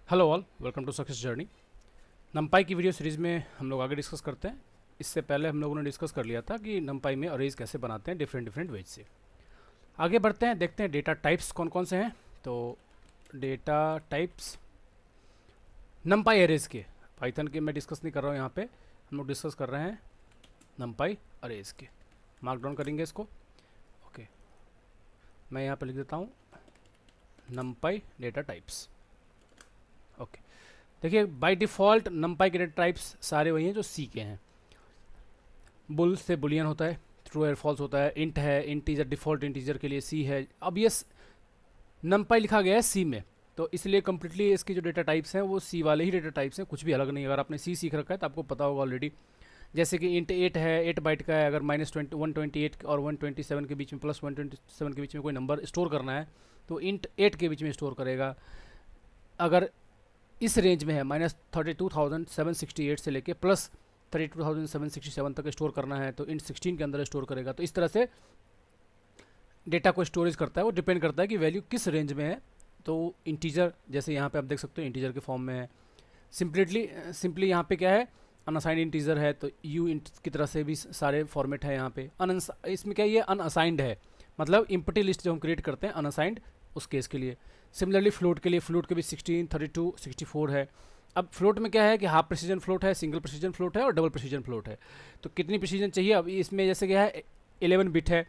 Hello all, welcome to success journey. NumPy की video series में हम लोग आगे डिस्कस करते हैं। इससे पहले हम लोगों ने डिस्कस कर लिया था कि नमपाई में अरेज कैसे बनाते हैं डिफरेंट डिफरेंट वेज से। आगे बढ़ते हैं, देखते हैं डेटा टाइप्स कौन कौन से हैं। तो डेटा टाइप्स नमपाई अरेज के, पाइथन के मैं डिस्कस नहीं कर रहा हूँ यहाँ पे, हम लोग डिस्कस कर रहे हैं नमपाई अरेज के। मार्क डाउन करेंगे इसको। ओके, मैं यहाँ पे लिख देता हूँ नमपाई डेटा टाइप्स। ओके, देखिए बाय डिफ़ॉल्ट नमपाई के डेटा टाइप्स सारे वही हैं जो सी के हैं। बुल से बुलियन होता है, ट्रू और फॉल्स होता है, इंट है, इंटीजर डिफ़ॉल्ट इंटीजर के लिए सी है। अब ये नमपाई लिखा गया है सी में, तो इसलिए कम्प्लीटली इसकी जो डेटा टाइप्स हैं वो सी वाले ही डेटा टाइप्स हैं, कुछ भी अलग नहीं। अगर आपने सी सीख रखा है तो आपको पता होगा ऑलरेडी। जैसे कि इंट 8 है, 8 बाइट का है, अगर -128 और 127 के बीच में प्लस 127 के बीच में कोई नंबर स्टोर करना है तो इंट 8 के बीच में स्टोर करेगा। अगर इस रेंज में है -32,768 से लेके प्लस 32,767 तक स्टोर करना है तो इंट 16 के अंदर स्टोर करेगा। तो इस तरह से डेटा को स्टोरेज करता है, वो डिपेंड करता है कि वैल्यू किस रेंज में है। तो इंटीजर, जैसे यहाँ पे आप देख सकते हो इंटीजर के फॉर्म में है। सिंपली यहाँ पे क्या है, अनअसाइंड इंटीजर है तो यू इंट की तरह से भी सारे फॉर्मेट है यहाँ पे। इसमें क्या, ये अनअसाइंड है, मतलब इम्पटी लिस्ट जो हम क्रिएट करते हैं अनअसाइंड, उस केस के लिए। सिमिलरली फ्लोट के लिए, फ्लोट के भी 16, 32, 64 है। अब फ्लोट में क्या है कि हाफ प्रेसिजन फ्लोट है, सिंगल प्रेसिजन फ्लोट है और डबल प्रेसिजन फ्लोट है। तो कितनी प्रेसिजन चाहिए, अब इसमें जैसे क्या है 11 बिट है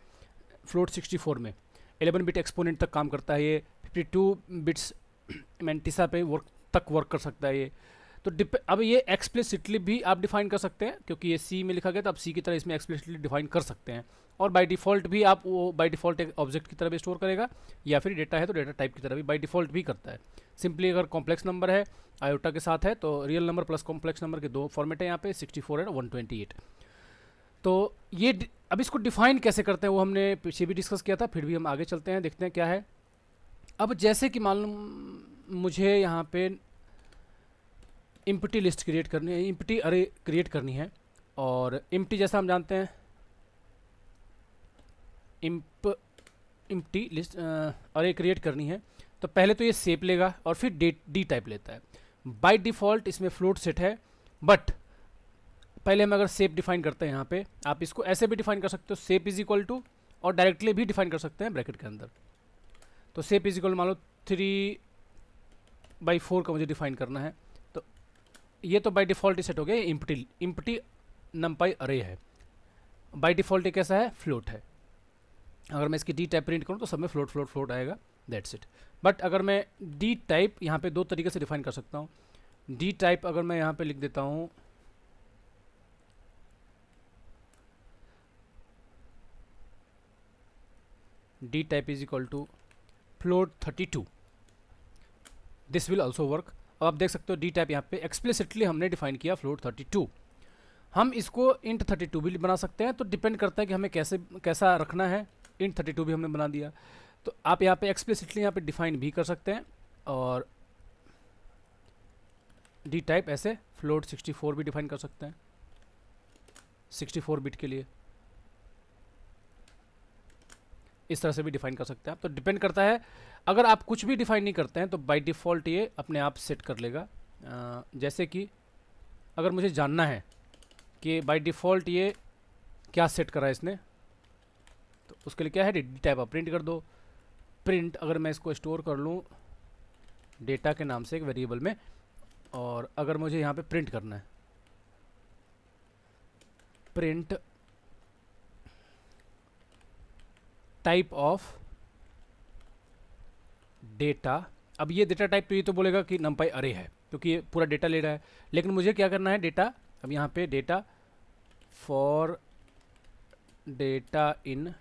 फ्लोट 64 में, 11 बिट एक्सपोनेंट तक काम करता है ये। 52 बिट्स मेंटिसा पे वर्क कर सकता है ये। तो अब ये एक्सप्लिसिटली भी आप डिफाइन कर सकते हैं, क्योंकि ये सी में लिखा गया तो आप सी की तरह इसमें एक्सप्लिसिटली डिफाइन कर सकते हैं। और बाय डिफ़ॉल्ट भी आप वो बाय डिफ़ॉल्ट एक ऑब्जेक्ट की तरह भी स्टोर करेगा, या फिर डेटा है तो डेटा टाइप की तरह भी बाय डिफ़ॉल्ट भी करता है। सिंपली अगर कॉम्प्लेक्स नंबर है आयोटा के साथ है तो real number plus complex number के दो फॉर्मेट है यहाँ पे, 64 और 128। तो ये अब इसको डिफाइन कैसे करते हैं वो हमने पीछे भी डिस्कस किया था, फिर भी हम आगे चलते हैं, देखते हैं क्या है। अब जैसे कि मालूम मुझे यहाँ पे इम्पटी लिस्ट क्रिएट करनी है, इम्पटी अरे क्रिएट करनी है। और इम्पटी जैसा हम जानते हैं इम्पटी लिस्ट अरे क्रिएट करनी है, तो पहले तो ये सेप लेगा और फिर डी टाइप लेता है। बाय डिफ़ॉल्ट इसमें फ्लोट सेट है, बट पहले हम अगर सेप डिफाइन करते हैं यहाँ पे, आप इसको ऐसे भी डिफाइन कर सकते हो, सेप इज इक्वल टू, और डायरेक्टली भी डिफाइन कर सकते हैं ब्रैकेट के अंदर। तो सेप इज इक्वल मान लो 3/4 का मुझे डिफाइन करना है, तो ये तो बाय डिफ़ॉल्ट ही सेट हो गया। इम्पटी नमपाई अरे है, बाय डिफ़ॉल्ट ये कैसा है, फ्लोट है। अगर मैं इसकी डी टाइप प्रिंट करूँ तो सब में फ्लोट फ्लोट फ्लोट आएगा, दैट्स इट। बट अगर मैं डी टाइप यहाँ पे दो तरीके से डिफाइन कर सकता हूँ। डी टाइप अगर मैं यहाँ पे लिख देता हूँ d type is equal to float 32, this will also work. अब आप देख सकते हो डी टाइप यहाँ पे एक्सप्लिसिटली हमने डिफाइन किया फ्लोट 32। हम इसको इंट 32 भी बना सकते हैं, तो डिपेंड करता है कि हमें कैसा रखना है। इंट 32 भी हमने बना दिया, तो आप यहाँ पे एक्सप्लिसिटली यहाँ पे डिफाइन भी कर सकते हैं। और डी टाइप ऐसे फ्लोट 64 भी डिफाइन कर सकते हैं, 64 बिट के लिए इस तरह से भी डिफाइन कर सकते हैं आप। तो डिपेंड करता है, अगर आप कुछ भी डिफाइन नहीं करते हैं तो बाय डिफ़ॉल्ट ये अपने आप सेट कर लेगा। जैसे कि अगर मुझे जानना है कि बाय डिफ़ॉल्ट ये क्या सेट करा है इसने, तो उसके लिए क्या है, डी टाइप आप प्रिंट कर दो। प्रिंट अगर मैं इसको स्टोर कर लूँ डेटा के नाम से एक वेरिएबल में, और अगर मुझे यहाँ पे प्रिंट करना है, प्रिंट टाइप ऑफ डेटा। अब ये डेटा टाइप तो ये तो बोलेगा कि नमपाई अरे है, क्योंकि ये पूरा डेटा ले रहा है। लेकिन मुझे क्या करना है, डेटा, अब यहाँ पे data for data in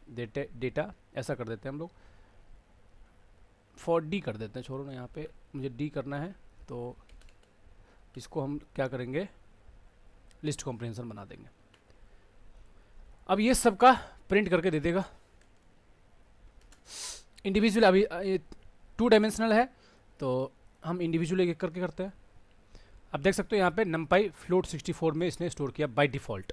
data ऐसा कर देते हैं हम लोग, फॉर डी कर देते हैं, छोड़ो ना, यहाँ पे मुझे डी करना है तो इसको हम क्या करेंगे, लिस्ट कॉम्प्रिहेंशन बना देंगे। अब ये सबका प्रिंट करके दे देगा इंडिविजुअल। अभी 2 डायमेंशनल है तो हम इंडिविजुअल एक करके करते हैं। अब देख सकते हो यहाँ पे नमपाई फ्लोट 64 में इसने स्टोर किया बाय डिफ़ॉल्ट।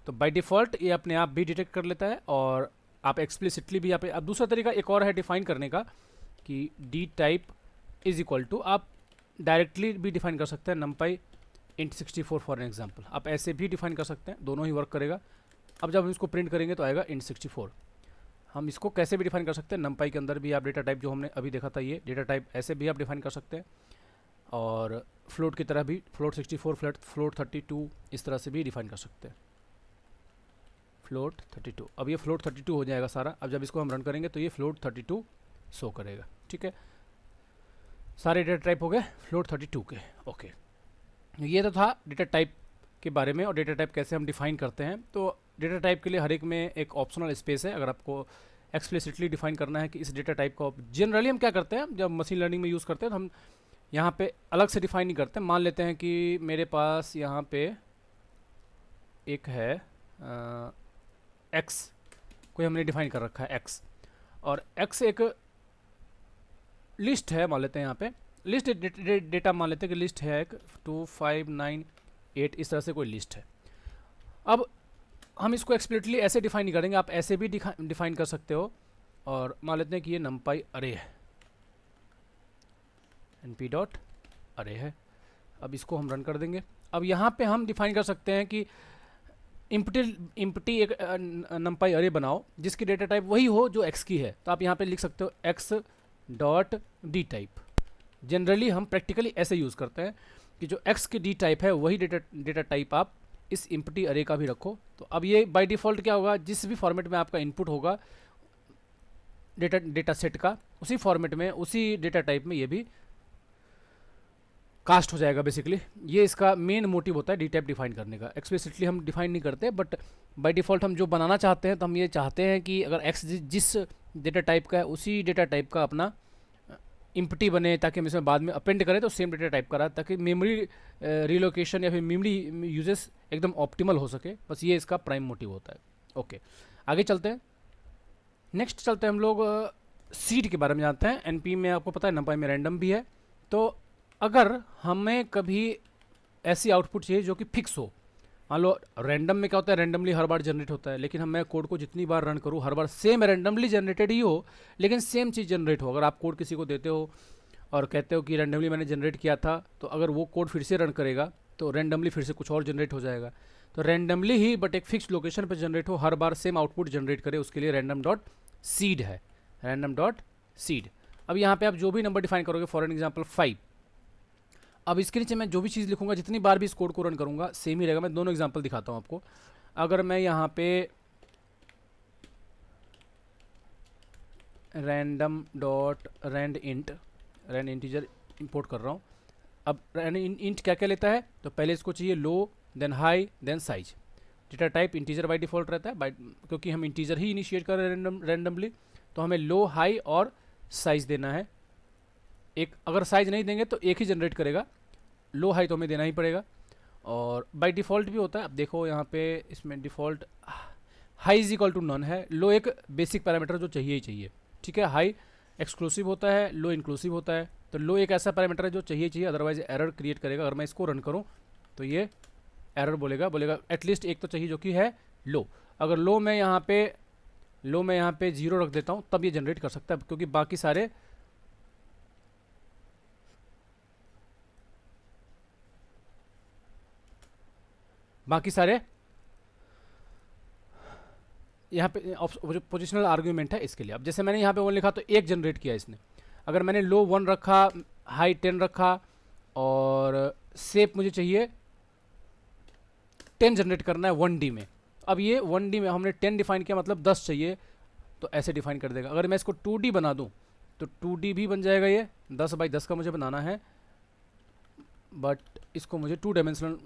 तो बाय डिफ़ॉल्ट ये अपने आप भी डिटेक्ट कर लेता है, और आप एक्सप्लिसिटली भी यहाँ पे। अब दूसरा तरीका एक और है डिफाइन करने का, कि d type is equal to, आप डायरेक्टली भी डिफाइन कर सकते हैं numpy int 64 फॉर एग्जाम्पल, आप ऐसे भी डिफाइन कर सकते हैं, दोनों ही वर्क करेगा। अब जब हम इसको प्रिंट करेंगे तो आएगा int 64। हम इसको कैसे भी डिफाइन कर सकते हैं, numpy के अंदर भी आप डेटा टाइप जो हमने अभी देखा था, ये डेटा टाइप ऐसे भी आप डिफाइन कर सकते हैं, और फ्लोट की तरह भी फ्लोट 64, फ्लोट 32 इस तरह से भी डिफाइन कर सकते हैं, फ्लोट 32। अब ये फ्लोट 32 हो जाएगा सारा। अब जब इसको हम रन करेंगे तो ये फ्लोट 32 शो करेगा। ठीक है, सारे डेटा टाइप हो गए फ्लोट 32 के। ओके, ये तो था डेटा टाइप के बारे में और डेटा टाइप कैसे हम डिफाइन करते हैं। तो डेटा टाइप के लिए हर एक में एक ऑप्शनल स्पेस है, अगर आपको एक्सप्लिसिटली डिफाइन करना है कि इस डेटा टाइप का। जनरली हम क्या करते हैं, जब मशीन लर्निंग में यूज़ करते हैं तो हम यहाँ पे अलग से डिफाइन नहीं करते। मान लेते हैं कि मेरे पास यहाँ पे एक है एक्स, कोई हमने डिफाइन कर रखा है एक्स, और एक्स एक लिस्ट है, मान लेते हैं यहाँ पे लिस्ट डेटा मान लेते हैं कि लिस्ट है एक 2 5 9 8 इस तरह से कोई लिस्ट है। अब हम इसको एक्सप्लिसिटली ऐसे डिफाइन नहीं करेंगे, आप ऐसे भी डिफाइन कर सकते हो। और मान लेते हैं कि ये numpy अरे है, np.array है। अब इसको हम रन कर देंगे। अब यहाँ पे हम डिफाइन कर सकते हैं कि इम्पटी एक numpy अरे बनाओ जिसकी डेटा टाइप वही हो जो x की है। तो आप यहाँ पे लिख सकते हो x.d टाइप। जनरली हम प्रैक्टिकली ऐसे यूज़ करते हैं कि जो x की d टाइप है वही डेटा टाइप आप इस इम्पटी अरे का भी रखो। तो अब ये बाय डिफ़ॉल्ट क्या होगा, जिस भी फॉर्मेट में आपका इनपुट होगा डेटा सेट का, उसी फॉर्मेट में उसी डेटा टाइप में ये भी कास्ट हो जाएगा। बेसिकली ये इसका मेन मोटिव होता है डी टाइप डिफाइन करने का। एक्सप्लिसिटली हम डिफाइन नहीं करते, बट बाय डिफ़ॉल्ट हम जो बनाना चाहते हैं तो हम ये चाहते हैं कि अगर एक्स जिस डेटा टाइप का है उसी डेटा टाइप का अपना इम्पटी बने, ताकि हम इसमें बाद में अपेंड करें तो सेम डेटा टाइप का रहा, ताकि मेमोरी रिलोकेशन या फिर मेमोरी यूजेस एकदम ऑप्टिमल हो सके। बस ये इसका प्राइम मोटिव होता है। ओके, आगे चलते हैं। नेक्स्ट चलते हैं हम लोग सीड के बारे में जानते हैं। एनपी में आपको पता है numpy में रैंडम भी है। तो अगर हमें कभी ऐसी आउटपुट चाहिए जो कि फिक्स हो, मान लो रैंडम में क्या होता है, रैंडमली हर बार जनरेट होता है, लेकिन हम मैं कोड को जितनी बार रन करूँ हर बार सेम रैंडमली जनरेटेड ही हो, लेकिन सेम चीज़ जनरेट हो। अगर आप कोड किसी को देते हो और कहते हो कि रैंडमली मैंने जनरेट किया था, तो अगर वो कोड फिर से रन करेगा तो रैंडमली फिर से कुछ और जनरेट हो जाएगा। तो रैंडमली ही बट एक फिक्स लोकेशन पर जनरेट हो, हर बार सेम आउटपुट जनरेट करे, उसके लिए रैंडम डॉट सीड है, रैंडम डॉट सीड। अब यहाँ पे आप जो भी नंबर डिफाइन करोगे, फॉर एग्जाम्पल 5, अब इसके नीचे मैं जो भी चीज़ लिखूंगा, जितनी बार भी इस कोड को रन करूंगा सेम ही रहेगा। मैं दोनों एग्जांपल दिखाता हूं आपको। अगर मैं यहाँ पे random dot rand integer import कर रहा हूँ। अब रैंड इंट क्या क्या लेता है, तो पहले इसको चाहिए low, then high, then size. Data type integer by default रहता है, क्योंकि हम इंटीजर ही इनिशिएट कर रहे हैं रैंडमली, तो हमें लो, हाई और साइज देना है। एक अगर साइज नहीं देंगे तो एक ही जनरेट करेगा, लो हाई तो हमें देना ही पड़ेगा। और बाय डिफ़ॉल्ट भी होता है, अब देखो यहाँ पे इसमें default high is equal to none है। लो एक बेसिक पैरामीटर जो चाहिए ही चाहिए, ठीक है। हाई एक्सक्लूसिव होता है, लो इंक्लूसिव होता है। तो लो एक ऐसा पैरामीटर है जो चाहिए चाहिए, अदरवाइज एरर क्रिएट करेगा। अगर मैं इसको रन करूँ तो ये एरर बोलेगा एटलीस्ट एक तो चाहिए जो कि है लो। अगर लो मैं यहाँ पे 0 रख देता हूँ तब ये जनरेट कर सकता है, क्योंकि बाकी सारे यहाँ पे जो पोजिशनल आर्ग्यूमेंट है इसके लिए। अब जैसे मैंने यहाँ पे 1 लिखा तो 1 जनरेट किया इसने। अगर मैंने लो 1 रखा, हाई 10 रखा और शेप मुझे चाहिए 10 जनरेट करना है 1D में। अब ये 1D में हमने 10 डिफाइन किया, मतलब 10 चाहिए, तो ऐसे डिफाइन कर देगा। अगर मैं इसको 2D बना दूँ तो 2D भी बन जाएगा। ये 10 बाई 10 का मुझे बनाना है, बट इसको मुझे 2 डायमेंशनल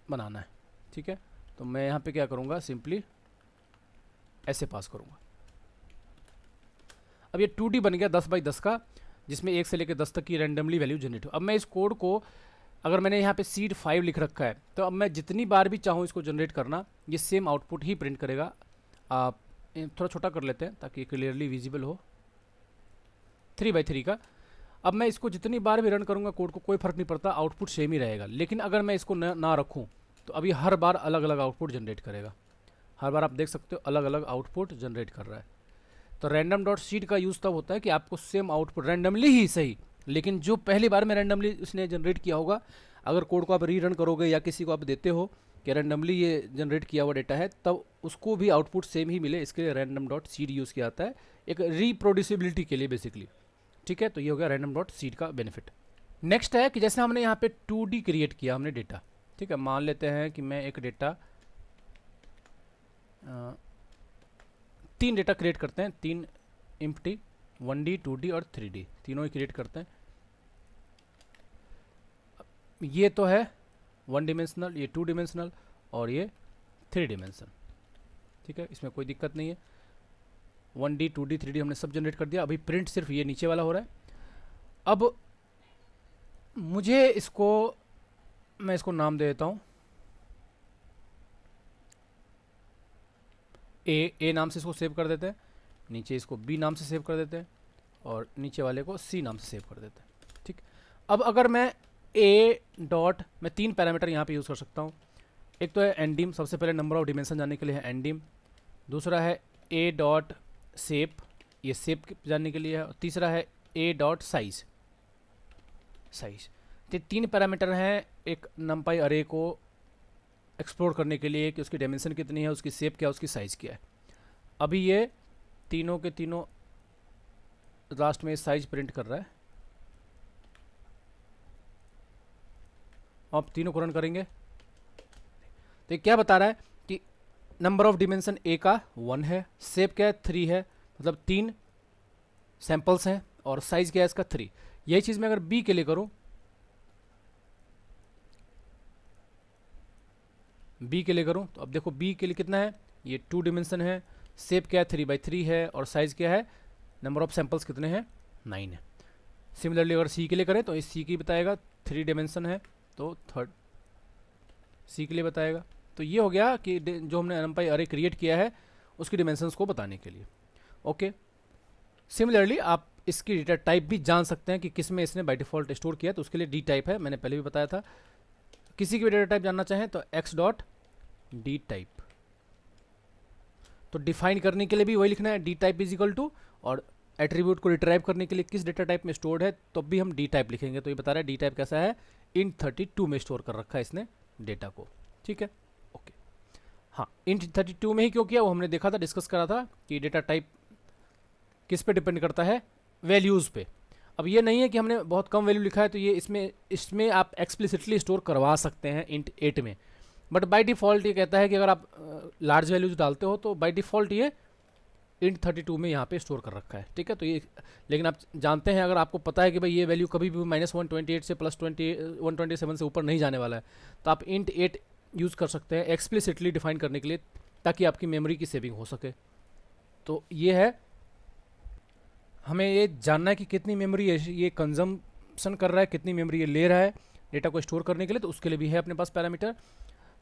बनाना है, ठीक है। तो मैं यहाँ पे क्या करूँगा, सिंपली ऐसे पास करूँगा। अब ये 2D बन गया 10 बाई 10 का, जिसमें 1 से लेकर 10 तक की रैंडमली वैल्यू जनरेट हो। अब मैं इस कोड को, अगर मैंने यहाँ पे सीड 5 लिख रखा है, तो अब मैं जितनी बार भी चाहूँ इसको जनरेट करना, ये सेम आउटपुट ही प्रिंट करेगा। आप थोड़ा छोटा कर लेते हैं ताकि क्लियरली विजिबल हो, 3 बाई 3 का। अब मैं इसको जितनी बार भी रन करूँगा कोड को, कोई फ़र्क नहीं पड़ता, आउटपुट सेम ही रहेगा। लेकिन अगर मैं इसको ना रखूँ तो अभी हर बार अलग अलग आउटपुट जनरेट करेगा। हर बार आप देख सकते हो अलग अलग आउटपुट जनरेट कर रहा है। तो रैंडम डॉट सीड का यूज़ तब होता है कि आपको सेम आउटपुट रैंडमली ही सही, लेकिन जो पहली बार में रैंडमली उसने जनरेट किया होगा, अगर कोड को आप रीरन करोगे या किसी को आप देते हो कि रैंडमली ये जनरेट किया हुआ डेटा है, तब उसको भी आउटपुट सेम ही मिले, इसके लिए रैंडम डॉट सीड यूज़ किया जाता है एक रीप्रोड्यूसिबिलिटी के लिए बेसिकली। ठीक है, तो ये हो गया रैंडम डॉट सीड का बेनिफिट। नेक्स्ट है कि जैसे हमने यहाँ पे 2D क्रिएट किया हमने डेटा, ठीक है, मान लेते हैं कि मैं एक डेटा 3 डेटा क्रिएट करते हैं, 3 एम्प्टी, 1D 2D और 3D तीनों ही क्रिएट करते हैं। ये तो है 1 डिमेंशनल, ये 2 डिमेंशनल और ये 3 डिमेंशन। ठीक है, इसमें कोई दिक्कत नहीं है। 1D 2D 3D हमने सब जनरेट कर दिया। अभी प्रिंट सिर्फ ये नीचे वाला हो रहा है। अब मुझे इसको, मैं इसको नाम दे देता हूँ ए नाम से इसको सेव कर देते हैं, नीचे इसको बी नाम से सेव कर देते हैं और नीचे वाले को सी नाम से सेव कर देते हैं। ठीक, अब अगर मैं ए डॉट, मैं 3 पैरामीटर यहाँ पे यूज़ कर सकता हूँ। एक तो है एनडीम, सबसे पहले नंबर ऑफ डिमेंशन जानने के लिए है एनडीम। दूसरा है ए डॉट शेप, ये शेप जानने के लिए है। और तीसरा है ए डॉट साइज। ये 3 पैरामीटर हैं एक नंपाई अरे को एक्सप्लोर करने के लिए कि उसकी डायमेंशन कितनी है, उसकी शेप क्या है, उसकी साइज़ क्या है। अभी ये तीनों के तीनों लास्ट में साइज प्रिंट कर रहा है। अब तीनों को रन करेंगे तो ये क्या बता रहा है कि नंबर ऑफ डिमेंशन ए का 1 है, शेप क्या है 3 है, मतलब 3 सैंपल्स हैं, और साइज क्या है इसका 3। यही चीज़ मैं अगर बी के लिए करूं, बी के लिए करूं तो अब देखो बी के लिए कितना है, ये 2 डिमेंशन है, शेप क्या है 3x3 है, और साइज क्या है, नंबर ऑफ सैंपल्स कितने हैं 9 है। सिमिलरली अगर सी के लिए करें तो इस सी की बताएगा 3 डिमेंशन है तो थर्ड सी के लिए बताएगा। तो ये हो गया कि जो हमने NumPy अरे क्रिएट किया है उसकी डिमेंशंस को बताने के लिए। ओके, सिमिलरली आप इसकी डेटा टाइप भी जान सकते हैं कि किस में इसने बाय डिफ़ॉल्ट स्टोर किया, तो उसके लिए डी टाइप है, मैंने पहले भी बताया था। किसी की भी डेटा टाइप जानना चाहें तो एक्स डॉट डी टाइप, तो डिफाइन करने के लिए भी वही लिखना है d type is equal to, और एट्रीब्यूट को रिट्राइव करने के लिए किस डेटा टाइप में स्टोर्ड है तो भी हम डी टाइप लिखेंगे। तो ये बता रहा है डी टाइप कैसा है, int 32 में स्टोर कर रखा है इसने डेटा को। ठीक है, ओके। हाँ, int 32 में ही क्यों किया वो हमने देखा था, डिस्कस करा था कि डेटा टाइप किस पे डिपेंड करता है, वैल्यूज़ पे। अब ये नहीं है कि हमने बहुत कम वैल्यू लिखा है तो ये इसमें आप एक्सप्लिसिटली स्टोर करवा सकते हैं int 8 में, बट बाय डिफ़ॉल्ट ये कहता है कि अगर आप लार्ज वैल्यूज डालते हो तो बाय डिफ़ॉल्ट ये int 32 में यहाँ पे स्टोर कर रखा है। ठीक है, तो ये, लेकिन आप जानते हैं अगर आपको पता है कि भाई ये वैल्यू कभी भी -128 से +127 से ऊपर नहीं जाने वाला है, तो आप int 8 यूज़ कर सकते हैं एक्सप्लिसिटली डिफाइन करने के लिए, ताकि आपकी मेमोरी की सेविंग हो सके। तो ये है, हमें ये जानना है कि कितनी मेमोरी ये कंजम्पशन कर रहा है, कितनी मेमोरी ये ले रहा है डेटा को स्टोर करने के लिए, तो उसके लिए भी है अपने पास पैरामीटर।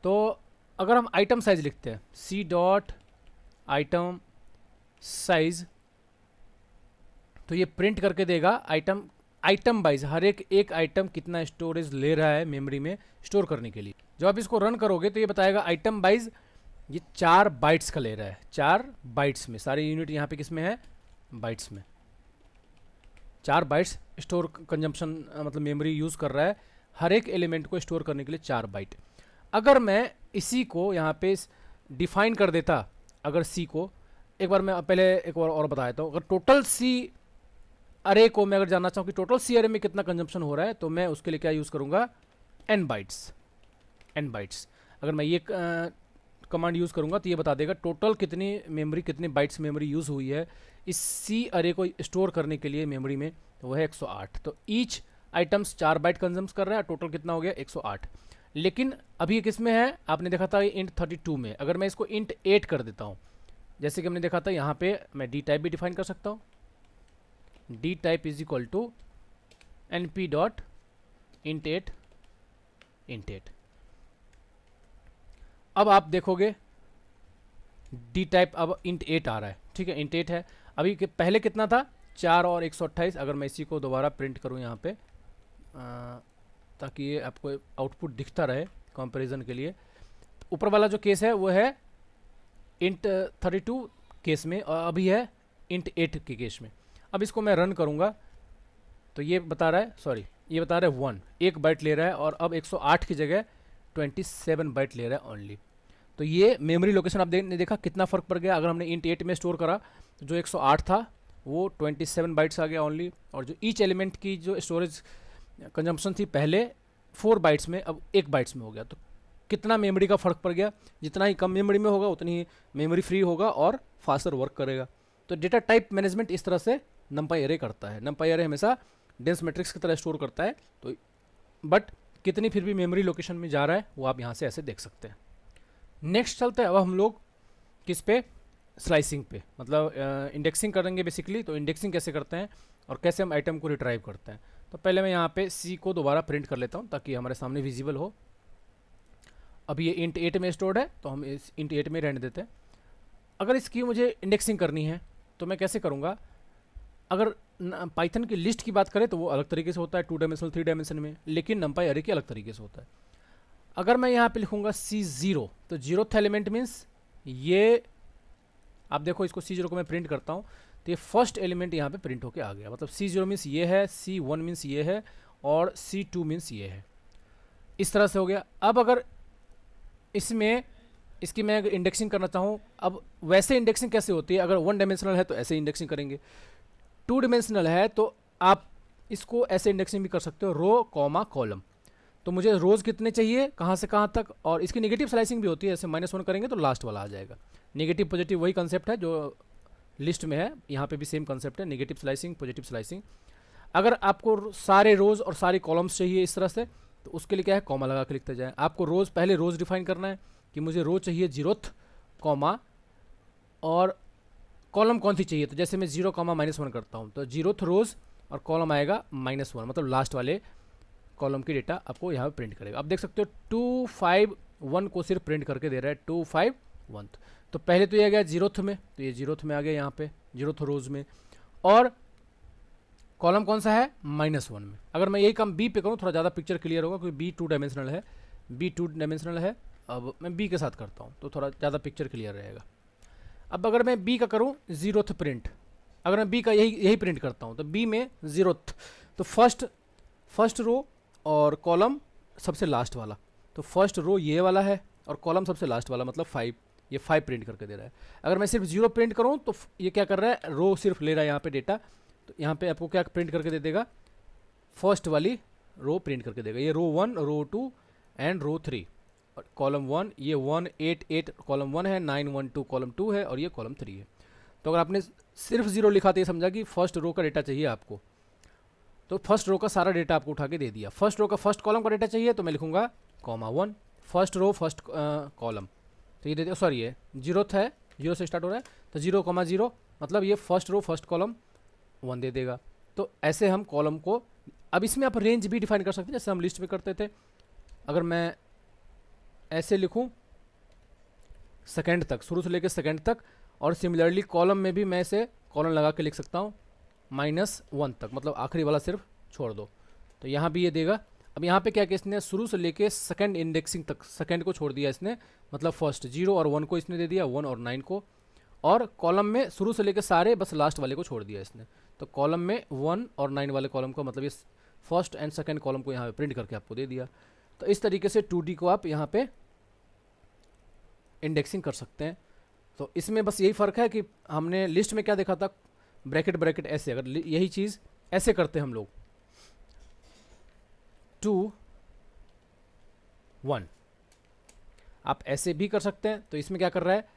तो अगर हम आइटम साइज लिखते हैं सी डॉट आइटम साइज, तो ये प्रिंट करके देगा आइटम वाइज हर एक आइटम कितना स्टोरेज ले रहा है मेमोरी में स्टोर करने के लिए। जब आप इसको रन करोगे तो ये बताएगा आइटम वाइज ये 4 बाइट्स का ले रहा है, 4 बाइट्स में, सारी यूनिट यहाँ पे किस में है, बाइट्स में। 4 बाइट्स स्टोर कंजम्पशन मतलब मेमोरी यूज़ कर रहा है हर एक एलिमेंट को स्टोर करने के लिए 4 बाइट। अगर मैं इसी को यहाँ पे डिफाइन कर देता, अगर सी को, एक बार मैं पहले एक बार और बता देता हूँ, अगर टोटल सी अरे को मैं अगर जानना चाहूँ कि टोटल सी अरे में कितना कंजम्पशन हो रहा है, तो मैं उसके लिए क्या यूज़ करूँगा, n बाइट्स। अगर मैं ये कमांड यूज़ करूँगा तो ये बता देगा टोटल कितनी मेमोरी, कितनी बाइट्स मेमोरी यूज़ हुई है इस सी अरे को स्टोर करने के लिए मेमोरी में, तो वह है 108। तो ईच आइटम्स 4 बाइट कंजम्स कर रहा है, टोटल कितना हो गया 108। लेकिन अभी किस में है, आपने देखा था int 32 में। अगर मैं इसको int 8 कर देता हूँ, जैसे कि हमने देखा था यहाँ पे मैं डी टाइप भी डिफाइन कर सकता हूँ, d type is equal to np dot int 8। अब आप देखोगे डी टाइप अब int 8 आ रहा है। ठीक है, int 8 है। अभी पहले कितना था, 4 और 128। अगर मैं इसी को दोबारा प्रिंट करूँ यहाँ पे, ताकि ये आपको आउटपुट दिखता रहे कंपैरिजन के लिए, ऊपर वाला जो केस है वो है int 32 केस में, और अभी है int 8 के केस में। अब इसको मैं रन करूँगा तो ये बता रहा है, सॉरी ये बता रहा है 1, 1 बाइट ले रहा है, और अब 108 की जगह 27 बाइट ले रहा है ओनली। तो ये मेमोरी लोकेशन आप ने देखा कितना फ़र्क पड़ गया। अगर हमने इंट 8 में स्टोर करा तो जो 108 था वो 27 बाइट्स आ गया ओनली, और जो ईच एलिमेंट की जो स्टोरेज कंजम्पशन थी पहले 4 बाइट्स में, अब 1 बाइट्स में हो गया। तो कितना मेमोरी का फ़र्क पड़ गया। जितना ही कम मेमोरी में होगा उतनी ही मेमोरी फ्री होगा और फास्टर वर्क करेगा। तो डेटा टाइप मैनेजमेंट इस तरह से नंपाई एरे करता है। नंपाई एरे हमेशा डेंस मैट्रिक्स की तरह स्टोर करता है, तो बट कितनी फिर भी मेमोरी लोकेशन में जा रहा है वो आप यहाँ से ऐसे देख सकते हैं। नेक्स्ट चलते हैं अब हम लोग किस पे, स्लाइसिंग पे, मतलब इंडेक्सिंग करेंगे बेसिकली। तो इंडेक्सिंग कैसे करते हैं और कैसे हम आइटम को रिट्राइव करते हैं। तो पहले मैं यहाँ पे सी को दोबारा प्रिंट कर लेता हूँ ताकि हमारे सामने विजिबल हो। अब ये इंट 8 में स्टोर्ड है तो हम इस इंट 8 में रहने देते हैं। अगर इसकी मुझे इंडेक्सिंग करनी है तो मैं कैसे करूँगा। अगर पाइथन की लिस्ट की बात करें तो वो अलग तरीके से होता है 2 डायमेंशनल 3 डायमेंशन में, लेकिन नंपाई अरे के अलग तरीके से होता है। अगर मैं यहाँ पे लिखूँगा C0 तो 0th एलिमेंट मीन्स ये, आप देखो इसको C0 को मैं प्रिंट करता हूँ तो ये फर्स्ट एलिमेंट यहाँ पे प्रिंट होके आ गया। मतलब C0 मीन्स ये है, C1 मीन्स ये है, और C2 मीन्स ये है। इस तरह से हो गया। अब अगर इसमें इसकी मैं इंडेक्सिंग करना चाहूँ, अब वैसे इंडेक्सिंग कैसे होती है, अगर 1 डायमेंशनल है तो ऐसे इंडेक्सिंग करेंगे, 2 डायमेंशनल है तो आप इसको ऐसे इंडेक्सिंग भी कर सकते हो, रो कॉमा कॉलम। तो मुझे रोज़ कितने चाहिए, कहाँ से कहाँ तक, और इसकी नेगेटिव स्लाइसिंग भी होती है। जैसे -1 करेंगे तो लास्ट वाला आ जाएगा। नेगेटिव पॉजिटिव वही कंसेप्ट है जो लिस्ट में है, यहाँ पे भी सेम कंसेप्ट है, नेगेटिव स्लाइसिंग पॉजिटिव स्लाइसिंग। अगर आपको सारे रोज़ और सारी कॉलम्स चाहिए इस तरह से तो उसके लिए क्या है, कॉमा लगा के लिखते जाए। आपको रोज़, पहले रोज़ डिफाइन करना है कि मुझे रो चाहिए 0th कॉमा, और कॉलम कौन सी चाहिए। तो जैसे मैं 0 कॉमा -1 करता हूँ तो 0th रोज़ और कॉलम आएगा -1, मतलब लास्ट वाले कॉलम की डेटा आपको यहाँ पे प्रिंट करेगा। आप देख सकते हो 251 को सिर्फ प्रिंट करके दे रहा है, 251। तो पहले तो ये आ गया 0th में, तो ये 0th में आ गया यहाँ पे 0th रोज़ में, और कॉलम कौन सा है, -1 में। अगर मैं यही काम बी पे करूँ थोड़ा ज़्यादा पिक्चर क्लियर होगा क्योंकि बी 2 डायमेंशनल है, बी 2 डायमेंशनल है। अब मैं बी के साथ करता हूँ तो थोड़ा ज़्यादा पिक्चर क्लियर रहेगा। अब अगर मैं बी का करूँ 0th प्रिंट, अगर मैं बी का यही प्रिंट करता हूँ तो बी में 0th, तो फर्स्ट रो और कॉलम सबसे लास्ट वाला, तो फर्स्ट रो ये वाला है और कॉलम सबसे लास्ट वाला, मतलब 5, ये 5 प्रिंट करके दे रहा है। अगर मैं सिर्फ 0 प्रिंट करूँ तो ये क्या कर रहा है, रो सिर्फ ले रहा है यहाँ पे डेटा, तो यहाँ पे आपको क्या प्रिंट करके दे देगा, फर्स्ट वाली रो प्रिंट करके देगा। ये रो 1, रो 2 एंड रो 3, और कॉलम 1 ये 1 8 8 कॉलम 1 है, 9 1 2 कॉलम 2 है, और ये कॉलम 3 है। तो अगर आपने सिर्फ 0 लिखा तो ये समझा कि फर्स्ट रो का डेटा चाहिए आपको, तो फर्स्ट रो का सारा डेटा आपको उठा के दे दिया। फर्स्ट रो का फर्स्ट कॉलम का डेटा चाहिए तो मैं लिखूंगा (1), फर्स्ट रो फर्स्ट कॉलम, तो ये दे दिया। सॉरी ये 0th है, 0 से स्टार्ट हो रहा है तो 0,0, मतलब ये फर्स्ट रो फर्स्ट कॉलम 1 दे देगा। तो ऐसे हम कॉलम को, अब इसमें आप रेंज भी डिफाइन कर सकते हैं जैसे हम लिस्ट में करते थे। अगर मैं ऐसे लिखूं सेकंड तक, शुरू से लेकर सेकंड तक, और सिमिलरली कॉलम में भी मैं इसे कॉलम लगा के लिख सकता हूँ -1 तक, मतलब आखिरी वाला सिर्फ छोड़ दो, तो यहाँ भी ये देगा। अब यहाँ पे क्या कि इसने शुरू से लेके सेकंड इंडेक्सिंग तक सेकंड को छोड़ दिया इसने, मतलब फर्स्ट 0 और 1 को इसने दे दिया, 1 और 9 को, और कॉलम में शुरू से लेके सारे बस लास्ट वाले को छोड़ दिया इसने। तो कॉलम में 1 और 9 वाले कॉलम को, मतलब इस फर्स्ट एंड सेकंड कॉलम को यहाँ पे प्रिंट करके आपको दे दिया। तो इस तरीके से 2D को आप यहाँ पे इंडेक्सिंग कर सकते हैं। तो इसमें बस यही फ़र्क है कि हमने लिस्ट में क्या देखा था, ब्रैकेट ब्रैकेट ऐसे, अगर यही चीज़ ऐसे करते हैं हम लोग 2 1, आप ऐसे भी कर सकते हैं। तो इसमें क्या कर रहा है,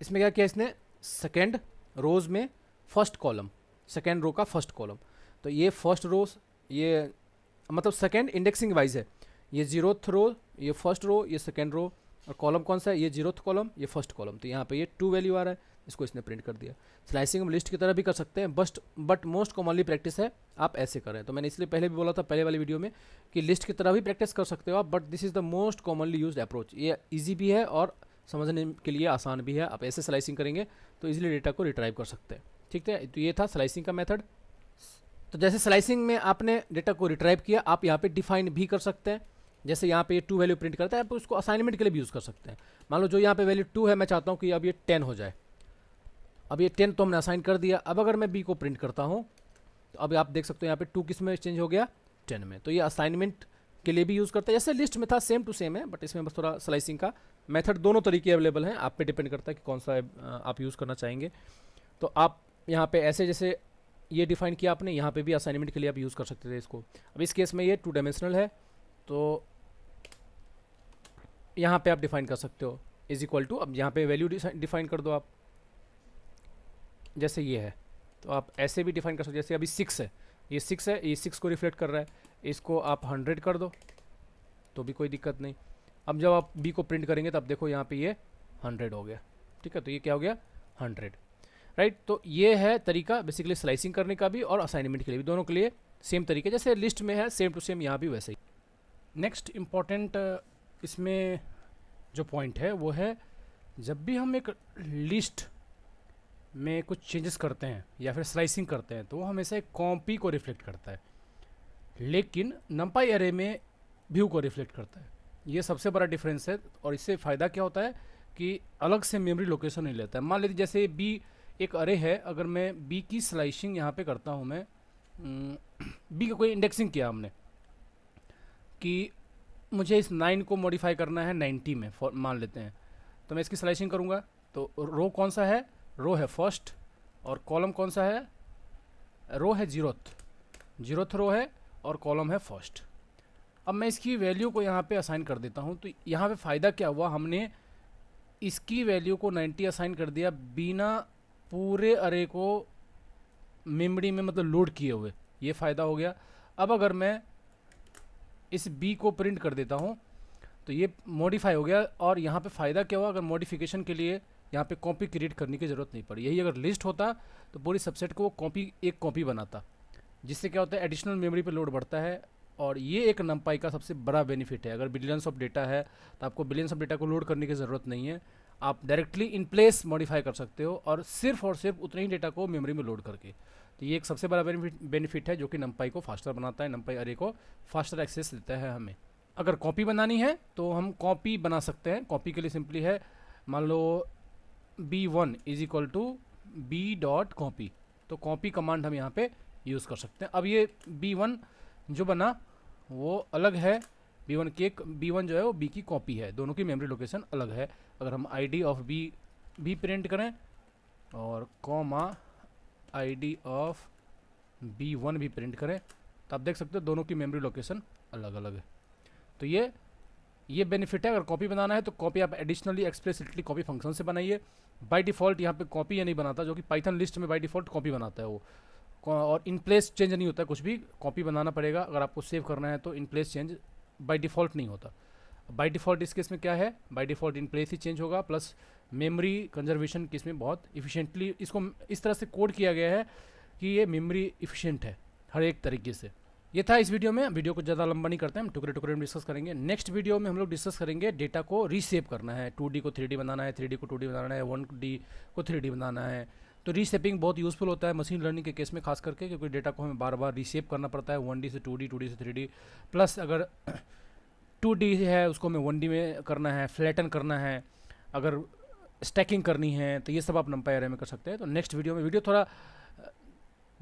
इसमें क्या किया इसने, सेकेंड रोज में फर्स्ट कॉलम, सेकेंड रो का फर्स्ट कॉलम, तो ये फर्स्ट रो, ये मतलब सेकेंड इंडेक्सिंग वाइज है, ये 0th रो, ये फर्स्ट रो, ये सेकेंड रो, और कॉलम कौन सा है, ये 0th कॉलम, ये फर्स्ट कॉलम। तो यहाँ पे ये 2 वैल्यू आ रहा है, इसको इसने प्रिंट कर दिया। स्लाइसिंग हम लिस्ट की तरह भी कर सकते हैं, बट मोस्ट कॉमनली प्रैक्टिस है आप ऐसे करें। तो मैंने इसलिए पहले भी बोला था पहले वाली वीडियो में कि लिस्ट की तरह भी प्रैक्टिस कर सकते हो आप, but this is the most commonly used approach. ये ईजी भी है और समझने के लिए आसान भी है। आप ऐसे स्लाइसिंग करेंगे तो इजीली डेटा को रिट्राइव कर सकते हैं। ठीक है, तो ये था स्लाइसिंग का मेथड। तो जैसे स्लाइसिंग में आपने डेटा को रिट्राइव किया, आप यहाँ पे डिफाइन भी कर सकते हैं। जैसे यहाँ पे ये 2 वैल्यू प्रिंट करता है, आप उसको असाइनमेंट के लिए भी यूज़ कर सकते हैं। मान लो जो यहाँ पे वैल्यू 2 है, मैं चाहता हूँ कि अब ये 10 हो जाए, अब ये 10 तो हमने असाइन कर दिया। अब अगर मैं बी को प्रिंट करता हूँ तो अब आप देख सकते हो यहाँ पे 2 किस में चेंज हो गया, 10 में। तो ये असाइनमेंट के लिए भी यूज़ करता है, जैसे लिस्ट में था सेम टू सेम है, बट इसमें बस थोड़ा स्लाइसिंग का मेथड, दोनों तरीके अवेलेबल हैं, आप पे डिपेंड करता है कि कौन सा आप यूज़ करना चाहेंगे। तो आप यहाँ पे ऐसे जैसे ये डिफाइन किया आपने, यहाँ पे भी असाइनमेंट के लिए आप यूज़ कर सकते थे इसको। अब इस केस में ये 2 डायमेंशनल है, तो यहाँ पे आप डिफाइन कर सकते हो इज इक्वल टू, अब यहाँ पे वैल्यू डिफाइन कर दो आप, जैसे ये है तो आप ऐसे भी डिफाइन कर सकते हो। जैसे अभी 6 है, ये 6 है, ये 6 को रिफ्लेक्ट कर रहा है, इसको आप 100 कर दो तो भी कोई दिक्कत नहीं। अब जब आप बी को प्रिंट करेंगे तब देखो यहाँ पे ये 100 हो गया, ठीक है, तो ये क्या हो गया 100, राइट। तो ये है तरीका बेसिकली स्लाइसिंग करने का भी और असाइनमेंट के लिए भी, दोनों के लिए सेम तरीके, जैसे लिस्ट में है सेम टू सेम यहाँ भी वैसे ही। नेक्स्ट इम्पॉर्टेंट इसमें जो पॉइंट है वो है, जब भी हम एक लिस्ट में कुछ चेंजेस करते हैं या फिर स्लाइसिंग करते हैं तो वो हमेशा एक कॉपी को रिफ्लेक्ट करता है, लेकिन नंपाई एरे में व्यू को रिफ्लेक्ट करता है। ये सबसे बड़ा डिफरेंस है। और इससे फ़ायदा क्या होता है कि अलग से मेमोरी लोकेशन नहीं लेता है। मान लीजिए जैसे बी एक अरे है, अगर मैं बी की स्लाइसिंग यहाँ पे करता हूँ, मैं बी का कोई इंडेक्सिंग किया हमने कि मुझे इस 9 को मॉडिफाई करना है 90 में मान लेते हैं, तो मैं इसकी स्लाइसिंग करूँगा तो रो कौन सा है, रो है फर्स्ट, और कॉलम कौन सा है, रो है जीरोथ रो है, और कॉलम है फर्स्ट। अब मैं इसकी वैल्यू को यहाँ पे असाइन कर देता हूँ, तो यहाँ पे फ़ायदा क्या हुआ, हमने इसकी वैल्यू को 90 असाइन कर दिया बिना पूरे अरे को मेमोरी में मतलब लोड किए हुए, ये फ़ायदा हो गया। अब अगर मैं इस बी को प्रिंट कर देता हूँ तो ये मॉडिफाई हो गया, और यहाँ पे फ़ायदा क्या हुआ, अगर मॉडिफिकेशन के लिए यहाँ पे कॉपी क्रिएट करने की ज़रूरत नहीं पड़ी। यही अगर लिस्ट होता तो पूरी सबसेट को वो एक कॉपी बनाता, जिससे क्या होता है एडिशनल मेमोरी पे लोड बढ़ता है। और ये एक नंपाई का सबसे बड़ा बेनिफिट है। अगर बिलियंस ऑफ डेटा है तो आपको बिलियंस ऑफ डेटा को लोड करने की ज़रूरत नहीं है, आप डायरेक्टली इन प्लेस मॉडिफाई कर सकते हो, और सिर्फ उतने ही डेटा को मेमोरी में लोड करके। तो ये एक सबसे बड़ा बेनिफिट है जो कि नंपाई को फास्टर बनाता है, नंपाई अरे को फास्टर एक्सेस देता है हमें। अगर कॉपी बनानी है तो हम कॉपी बना सकते हैं। कॉपी के लिए सिंपली है, मान लो b1 is equal to b dot copy, तो कॉपी कमांड हम यहाँ पे यूज़ कर सकते हैं। अब ये b1 जो बना वो अलग है, b1 जो है वो b की कॉपी है, दोनों की मेमोरी लोकेशन अलग है। अगर हम id ऑफ b भी प्रिंट करें और कॉमा id ऑफ b1 भी प्रिंट करें तो आप देख सकते हो दोनों की मेमोरी लोकेशन अलग अलग है। तो ये बेनिफिट है। अगर कॉपी बनाना है तो कॉपी आप एडिशनली एक्सप्लिसिटली कॉपी फंक्शन से बनाइए। बाय डिफ़ॉल्ट यहाँ पे कॉपी ये नहीं बनाता, जो कि पाइथन लिस्ट में बाय डिफ़ॉल्ट कॉपी बनाता है वो, और इन प्लेस चेंज नहीं होता है, कुछ भी कॉपी बनाना पड़ेगा। अगर आपको सेव करना है तो in place change by default नहीं होता। बाय डिफ़ॉल्ट इस केस में क्या है, by default in place he change होगा, प्लस मेमोरी कंजर्वेशन केस में बहुत इफिशिएंटली इसको इस तरह से कोड किया गया है कि ये मेमोरी इफिशिएंट है हर एक तरीके से। ये था इस वीडियो में। वीडियो को ज़्यादा लंबा नहीं करते हैं, हम टुकड़े टुकड़े में डिस्कस करेंगे। नेक्स्ट वीडियो में हम लोग डिस्कस करेंगे डेटा को रीसेप करना है, 2D को 3D बनाना है, 3D को 2D बनाना है, 1D को 3D बनाना है। तो रीसेपिंग बहुत यूज़फुल होता है मशीन लर्निंग के केस में खास करके, क्योंकि डेटा को हमें बार बार रीसेप करना पड़ता है 1D से 2D, 2D से 3D, प्लस अगर 2D है उसको हमें 1D में करना है, फ्लैटन करना है, अगर स्टैकिंग करनी है, तो ये सब आप नंपाई एरे में कर सकते हैं। तो नेक्स्ट वीडियो में वीडियो थोड़ा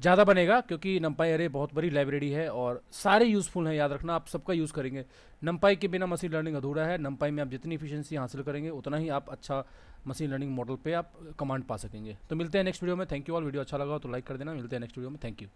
ज़्यादा बनेगा क्योंकि नंपाई एरे बहुत बड़ी लाइब्रेरी है और सारे यूज़फुल हैं, याद रखना आप सबका यूज़ करेंगे। नंपाई के बिना मशीन लर्निंग अधूरा है। नंपाई में आप जितनी इफिशिएंसी हासिल करेंगे उतना ही आप अच्छा मशीन लर्निंग मॉडल पे आप कमांड पा सकेंगे। तो मिलते हैं नेक्स्ट वीडियो में। Thank you all. वीडियो अच्छा लगा तो लाइक कर देना। मिलते हैं नेक्स्ट वीडियो में। Thank you.